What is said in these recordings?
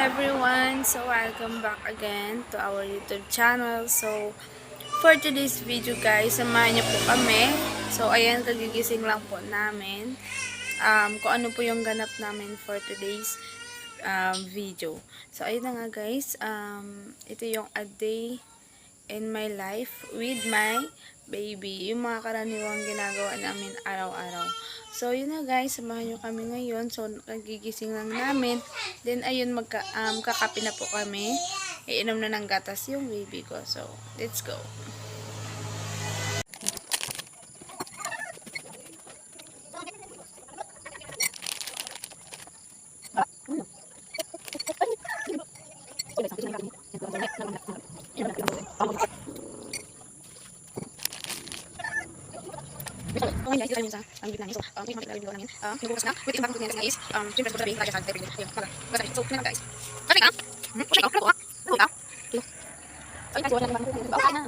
everyone! So, welcome back again to our YouTube channel. So, for today's video guys, samahan niyo po kami. So, ayan, kagigising lang po namin. Kung ano po yung ganap namin for today's video. So, ayun na nga guys. Ito yung a day in my life with my baby. Yung mga karaniwang ginagawa namin araw-araw. So, yun na guys, samahan nyo kami ngayon. So, nagigising lang namin. Then, ayun, kakape na po kami. Iinom na ng gatas yung baby ko. So, let's go. Okay guys, dito tayo sa gitna niya. So, may mga video namin. Nabukas na. Wait, yung bagong kunyari is, syempre, sa tabi, kaya sa tabi. Ayun, maga. So, yun lang guys. Kasi ka? Kasi ka? Ako ka? Ayun, kasi wala nang bagong kunyari. Okay na.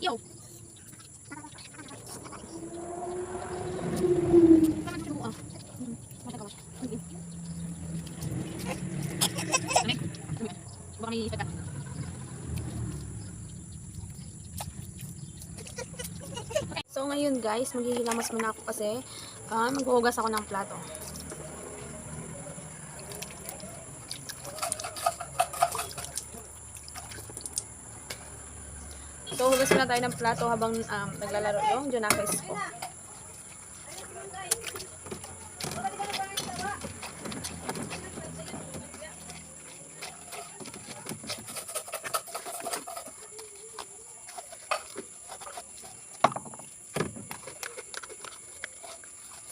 Yo. So ngayon guys, maghihilamas muna ako kasi maghuhugas ako ng plato. So hugas muna tayo ng plato habang naglalaro yung Junakis ko.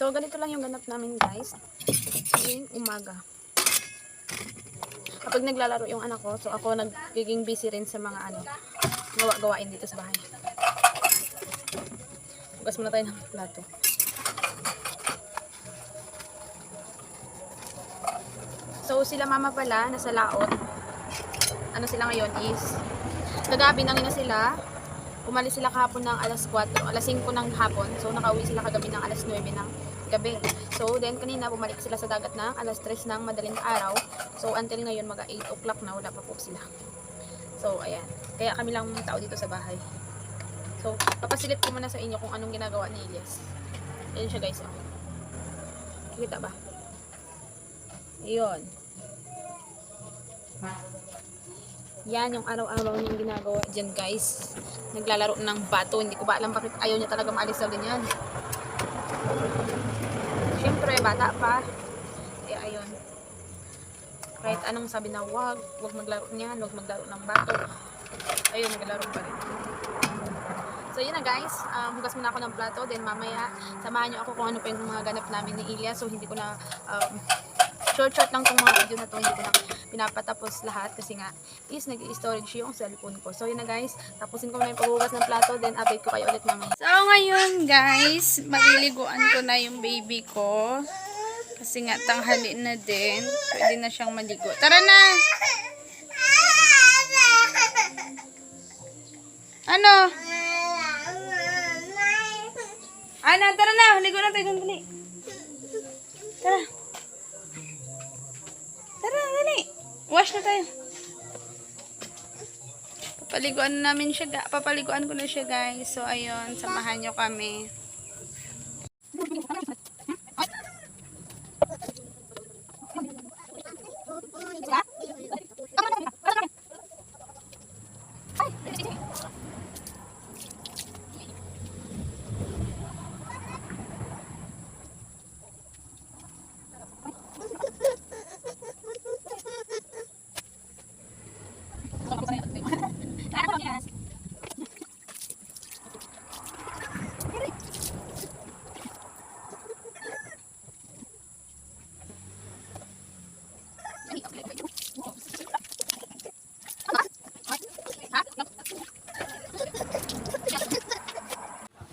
So, ganito lang yung ganap namin guys. Yung umaga. Kapag naglalaro yung anak ko, so ako nagiging busy rin sa mga gawain dito sa bahay. Hugas muna tayo ng plato. So, sila mama pala, nasa laot. Ano sila ngayon is, kagabi nang ina sila. Umalis sila kahapon ng alas 4, alas 5 ng hapon. So, nakauwi sila kagabi ng alas 9 ng gabi. So, then kanina bumalik sila sa dagat ng alas 3 ng madaling araw. So, until ngayon mga 8 o'clock na wala pa po sila. So, ayan. Kaya kami lang tao dito sa bahay. So, papasilip ko muna sa inyo kung anong ginagawa ni Elias. Ayan siya guys. Oh. Kita ba? Ayun. Yan yung araw-araw niyang ginagawa dyan guys. Naglalaro ng bato. Hindi ko ba alam bakit ayaw niya talaga maalis sa ganyan. Siyempre, bata pa. Eh, ayun. Kahit anong sabi na wag maglaro niyan, wag maglaro ng bato. Ayun, naglalaro pa rin. So, yun na guys. Hugas muna ako ng plato. Then, mamaya, samahan niyo ako kung ano pa yung mga ganap namin ni Elias. So, hindi ko na short lang tong mga video na to. Hindi ko na pinapatapos lahat kasi nga is nag-i-storage yung cellphone ko. So, yun na guys. Tapusin ko na yung paghugas ng plato. Then, update ko kayo ulit mamaya. So, ngayon guys, maliliguan ko na yung baby ko. Kasi nga, tanghali na din. Pwede na siyang maligo. Tara na! Ano? Ana, tara na! Maligo na tayo. Dali. Tara. Tara, dali. Wash na tayo. Papaliguan ko na siya guys. So, ayun. Samahan nyo kami.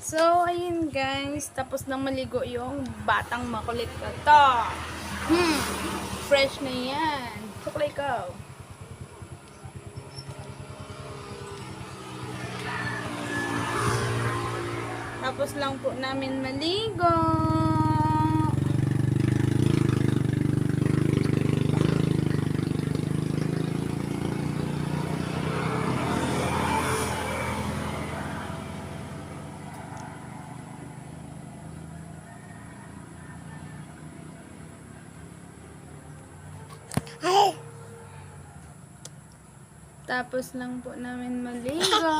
So, ayun guys. Tapos nang maligo yung batang makulit na to. Fresh na yan. Suklay ka. Tapos lang po namin maligo. Tapos lang po namin maligo.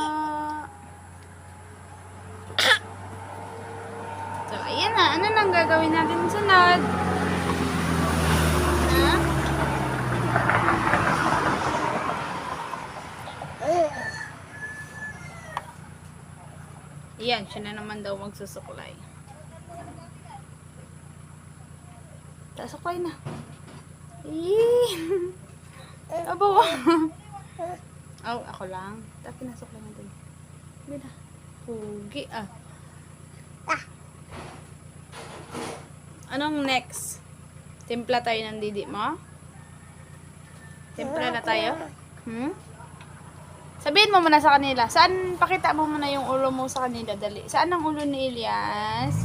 So, ayan na. Ano nang gagawin natin sunod? Ha? Ayan, siya na naman daw magsusuklay. Suklay na. Eee! Abo! Oh, ako lang. Tapos pinasuklay natin. Hindi na. Pugi ah. Anong next? Timpla tayo ng didi mo? Timpla na tayo? Sabihin mo muna sa kanila. Saan, pakita mo muna yung ulo mo sa kanila. Dali. Saan ang ulo ni Elias?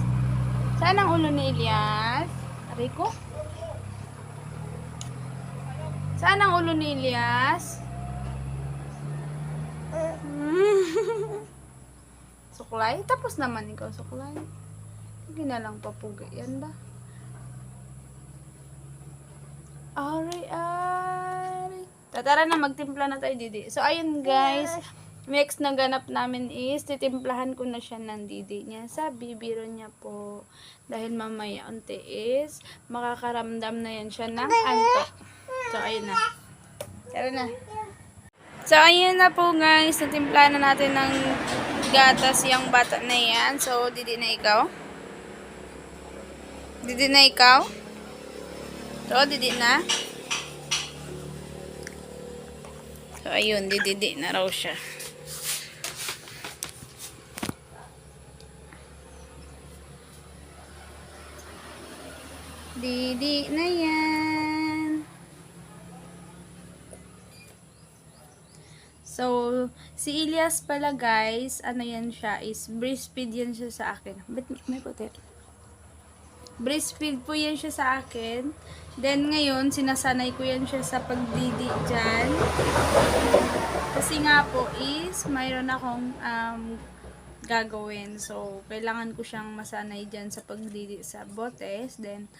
Saan ang ulo ni Elias? Rico? Saan ang ulo ni Elias? Suklay? Tapos naman ikaw suklay. Hindi na lang papugi. Yan ba? Ari. Tara na, magtimpla na tayo, Didi. So, ayun guys. Next na ganap namin is, titimplahan ko na siya ng Didi niya sa bibiro niya po. Dahil mamaya unti is, makakaramdam na yan siya ng antok. So, ayun na. Tara na. So, ayun na po guys. Natimplahan na natin ng gatas yung bata na yan. So, Didi na ikaw. Didi na ikaw. So, Didi na. So, ayun. Didi na raw siya. Didi na yan. So, si Elias pala guys, ano yan siya, is breastfeed yan siya sa akin. Ba't may puti? Breastfeed po yan siya sa akin. Then ngayon, sinasanay ko yan siya sa pagdidi dyan. Kasi nga po is, mayroon akong gagawin. So, kailangan ko siyang masanay dyan sa pagdidi sa botes. Then,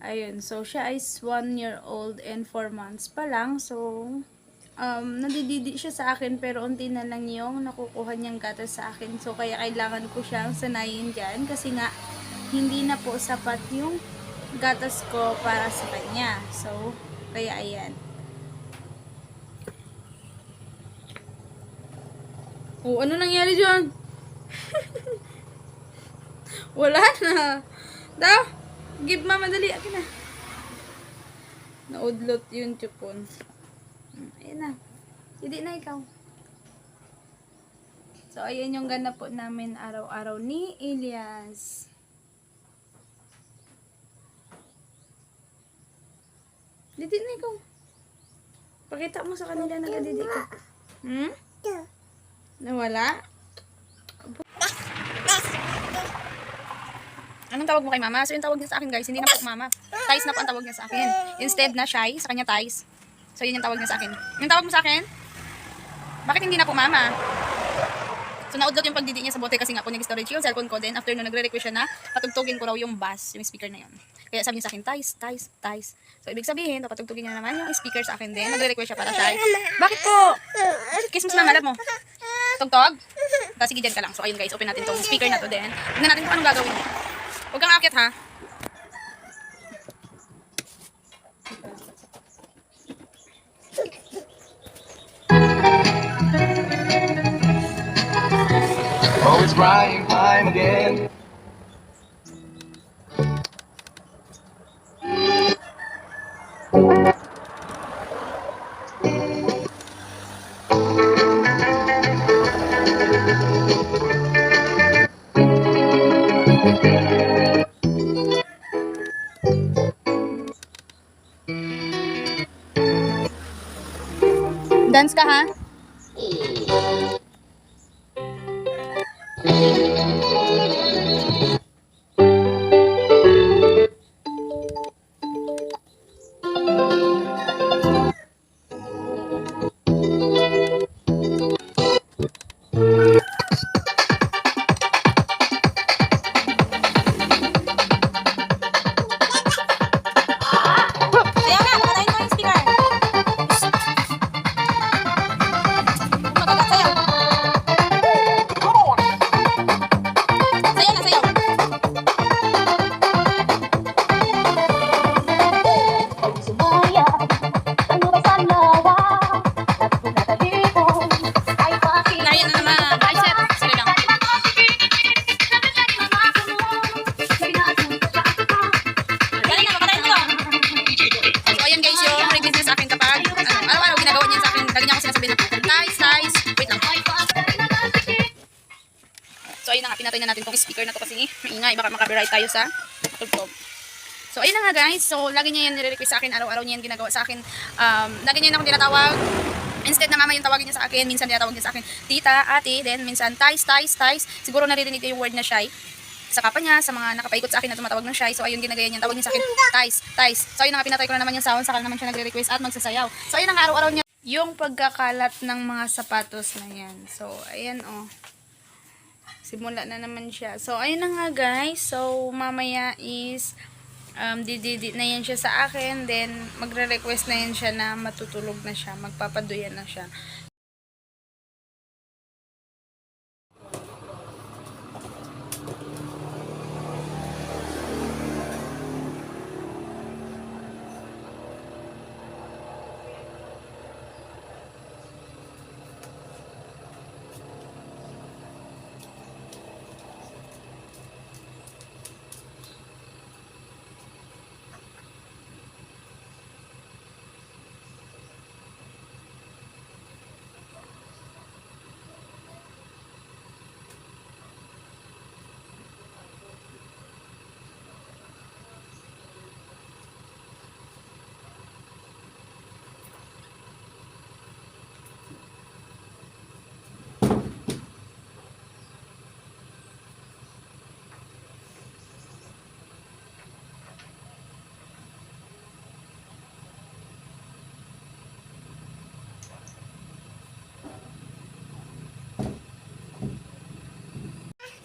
ayun. So, siya is 1 year old and 4 months pa lang. So, nadididi siya sa akin pero unti na lang yung nakukuha niyang gatas sa akin. So, kaya kailangan ko siyang sanayin dyan. Kasi nga, hindi na po sapat yung gatas ko para sa kanya. So, kaya ayan. Oh, ano nangyari dyan? Wala na. Daw, give mama dali. Akin na. Naudlot yung chupon. Ayan na. Hindi na ikaw. So, ayan yung ganap po namin araw-araw ni Elias. Didi na ikaw. Pakita mo sa kanila na gadidi ka. Nawala? Anong tawag mo kay mama? So yung tawag niya sa akin guys, hindi na po mama. Tais na po ang tawag niya sa akin. Instead na shy, sa kanya Tais. So yun yung tawag niya sa akin. Yung tawag mo sa akin? Bakit hindi na po mama? So naudlot yung pagdidi niya sa bote kasi nga po nag-storage yung cellphone ko. Then after nun nagre-request siya na patugtugin ko raw yung bass, yung speaker na yun. Kaya sabi niya sa akin, Tais, Tais, Tais. So ibig sabihin, papatugtugin niya naman yung speaker sa akin din. Nagre-request siya para shy. Bakit po? Kiss mo sa nangalap mo. Tugtog? Sige, dyan ka lang. So ayun guys, open natin tong speaker na to din. Tignan natin kung anong gagawin niya. Huwag kang akit ha. Oh, it's crying time again. Dance ka ha? pinatay na natin tong speaker na to kasi maingay. Baka makapiright tayo sa tugtog. So, ayun na nga guys. So, lagi niya yan nire-request sa akin. Araw-araw niya yan ginagawa sa akin. Lagi niya yan akong tinatawag. Instead na mama yung tawagin niya sa akin, minsan tinatawag niya sa akin, tita, ate, then minsan tais. Siguro naririnig niya yung word na shy. Sa kapa niya, sa mga nakapaikot sa akin na tumatawag ng shy. So, ayun ginagaya niya. Tawag niya sa akin, tais. So, ayun na nga, pinatay ko na naman yung sound. Saka naman siya nagre-request at magsasayaw. So, ayun na nga, araw-araw niya yung pagkakalat ng mga sapatos na yan. So, ayan oh. Simula na naman siya. So, ayun na nga guys. So, mamaya is dididit na yan siya sa akin. Then, magre-request na yan siya na matutulog na siya. Magpapaduyan na siya.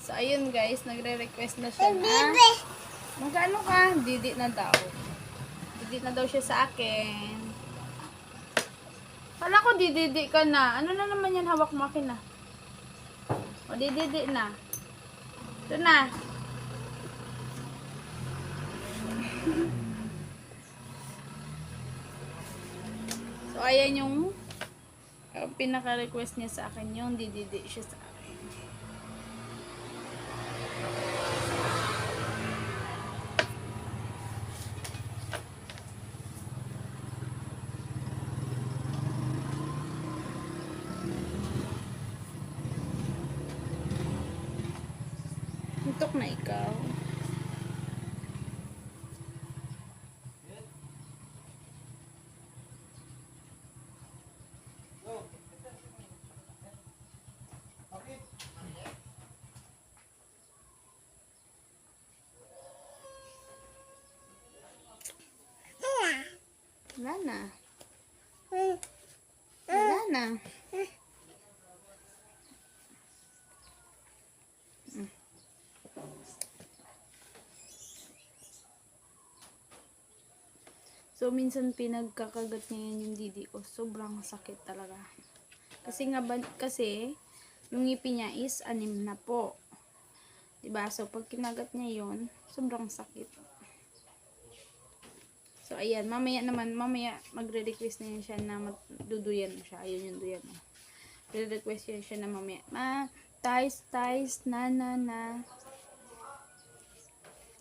So, ayun guys, nagre-request na siya na magkano ka? Didi na daw. Didi na daw siya sa akin. Kala ko dididi ka na. Ano na naman yan hawak mo akin na? O, dididi na. Ito na. So, ayan yung pinaka-request niya sa akin yung dididi siya sa akin. Tutok na ikaw. Wala na. Wala na. So, minsan pinagkakagat niya yan yung didi ko. Sobrang sakit talaga. Kasi, yung ngipin niya is 6 na po. Diba? So, pag kinagat niya yun, sobrang sakit. So, ayan. Mamaya magre-request na yan siya na duduyan mo siya. Ayun yung duyan mo. Magre-request yan siya na mamaya. Tais, na.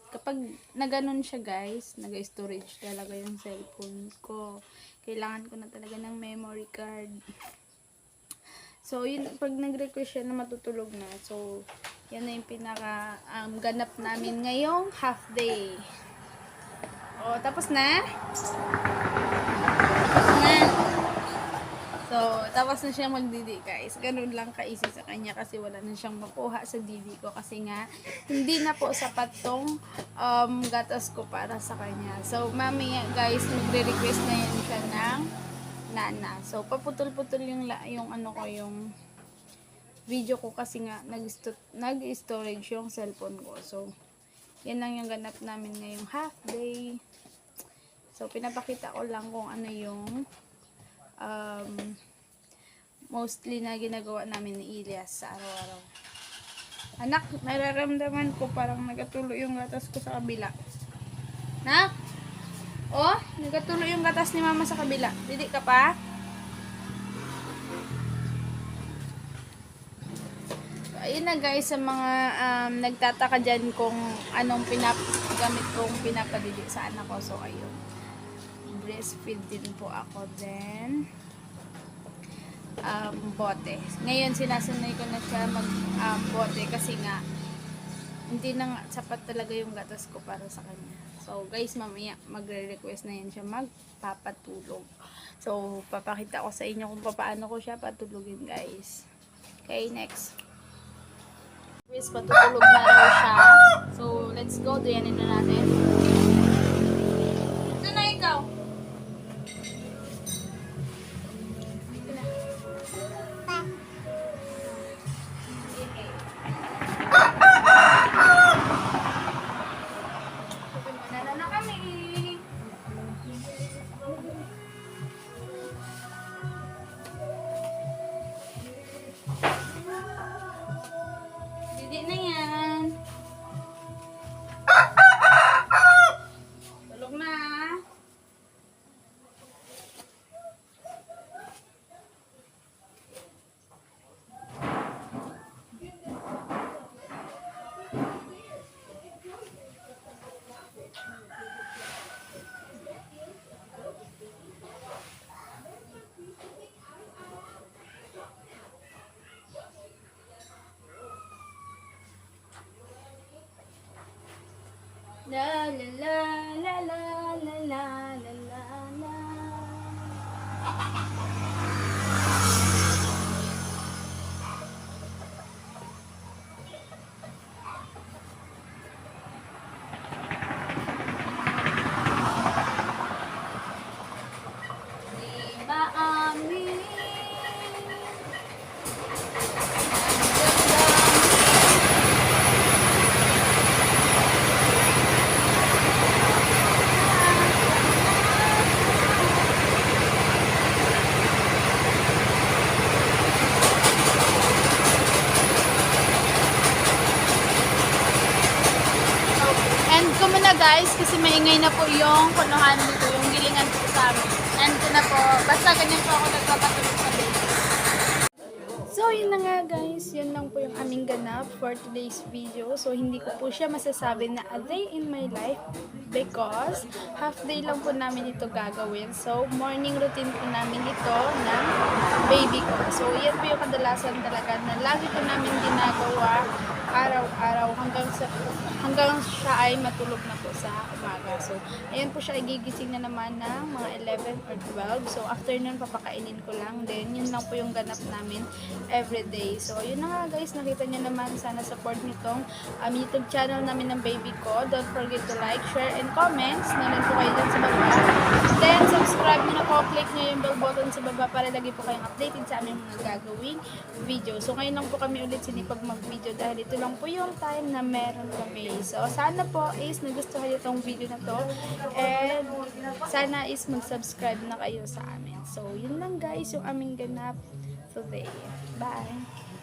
Kapag naganon siya guys, nag-storage talaga yung cellphone ko. Kailangan ko na talaga ng memory card. So, yun, pag nag-request siya na matutulog na. So, yan na yung pinaka ganap namin ngayong half day. O, tapos na? So, tapos na siya magdidi guys. Ganun lang ka-easy sa kanya kasi wala na siyang makuha sa didi ko. Kasi nga, hindi na po sapat tong gatas ko para sa kanya. So, mamaya guys, magre-request na yan siya ng nana. So, paputol-putol yung video ko kasi nga nag-storage yung cellphone ko. So, yan lang yung ganap namin ngayong half day. So, pinapakita ko lang kung ano yung mostly na ginagawa namin ni Elias sa araw-araw. Anak, nararamdaman ko parang nagatulo yung gatas ko sa kabila. Nak? Oh, nagatulo yung gatas ni mama sa kabila. Didi ka pa? So, ayun na guys, sa mga nagtataka dyan kung anong gamit kong pinapadidi sa anak ko. So, ayun. Breastfeed din po ako then bote. Ngayon sinasanay ko na siya mag bote kasi nga hindi na nga sapat talaga yung gatas ko para sa kanya. So guys, mamaya magre-request na yan siya magpapatulog. So papakita ko sa inyo kung paano ko siya patulugin guys. Okay, next. Guys, patutulog na raw siya. So let's go, duyanin na natin. Ito na ikaw. Banana na kami. Didi na yan. Tulog na. La la la la la la la la la la. Di ba amin? End ko muna guys kasi maingay na po yung kunuhan dito, yung gilingan ko sa amin. End ko na po. Basta ganyan po ako nagpapatulog sa baby. So yun na nga guys, yun lang po yung aming ganap for today's video. So hindi ko po siya masasabi na a day in my life because half day lang po namin ito gagawin. So morning routine po namin ito ng baby ko. So yan po yung kadalasan talaga na lagi ko namin ginagawa araw-araw hanggang siya ay matulog na po sa umaga. So, ayan po siya, igigising na naman ng mga 11 or 12. So, after nun, papakainin ko lang. Then, yun lang po yung ganap namin everyday. So, yun na nga guys, nakita nyo naman, sana support nitong YouTube channel namin ng baby ko. Don't forget to like, share, and comments. Nandun po kayo dun sa baba. Then, subscribe nyo na po, click nyo yung bell button sa baba para lagi po kayong updated sa aming mga gagawing video. So, ngayon lang po kami ulit sinipag mag-video dahil ito lang po yung time na meron kami. So, sana po is nagustuhan nyo itong video na to. And, sana is mag-subscribe na kayo sa amin. So, yun lang guys yung aming ganap today. Bye!